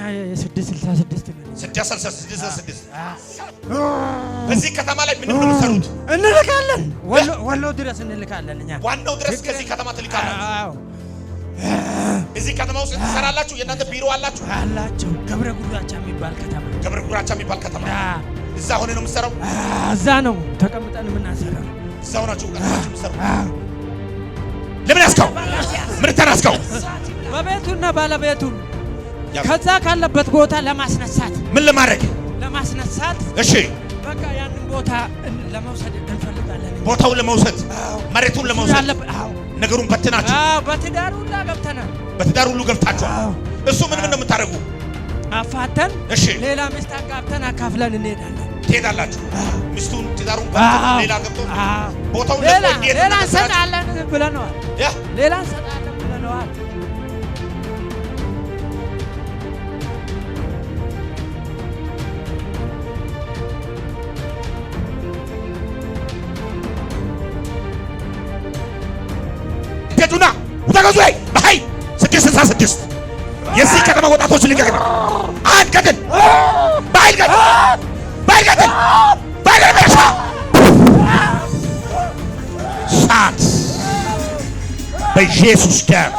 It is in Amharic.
የ666 ነው። 666 በዚህ ከተማ ላይ ምንም ነው የምትሰሩት? እንልካለን። ወሎ ድረስ እንልካለን። እኛ ዋናው ድረስ ከዚህ ከተማ ትልካላችሁ? አዎ። እዚህ ከተማ ውስጥ ትሰራላችሁ? የእናንተ ቢሮ አላችሁ? አላቸው። ገብረ ጉራቻ የሚባል ከተማ። ገብረ ጉራቻ የሚባል ከተማ እዛ ሆነ ነው የምትሰራው? እዛ ነው ተቀምጠን የምናሰራው። እዛው ናችሁ የምትሰራው? ለምን ያስከው? ምን ተናስከው? በቤቱና ባለቤቱን ከዛ ካለበት ቦታ ለማስነሳት። ምን ለማድረግ? ለማስነሳት። እሺ በቃ ያንን ቦታ ለመውሰድ እንፈልጋለን። ቦታውን ለመውሰድ፣ መሬቱን ለመውሰድ። አዎ። ነገሩን በትናችሁ? አዎ። በትዳር ሁሉ ገብተናል። በትዳር ሁሉ ገብታችኋል? እሱ ምን ነው የምታደርጉ? አፋተን። እሺ። ሌላ ሚስት አጋብተን አካፍለን እንሄዳለን። ትሄዳላችሁ? ሚስቱን ትዳሩን ሌላ ገብቶ ቦታውን ሌላ እንሰጣለን ብለነዋል። ሌላ እንሰጣለን ብለነዋል። ገዱና ወጣገዙ ላይ በሃይ 666 የዚህ ከተማ ወጣቶች ልቀቅ። አንቀጥል ባይልቀጥ ሳት በኢየሱስ ደም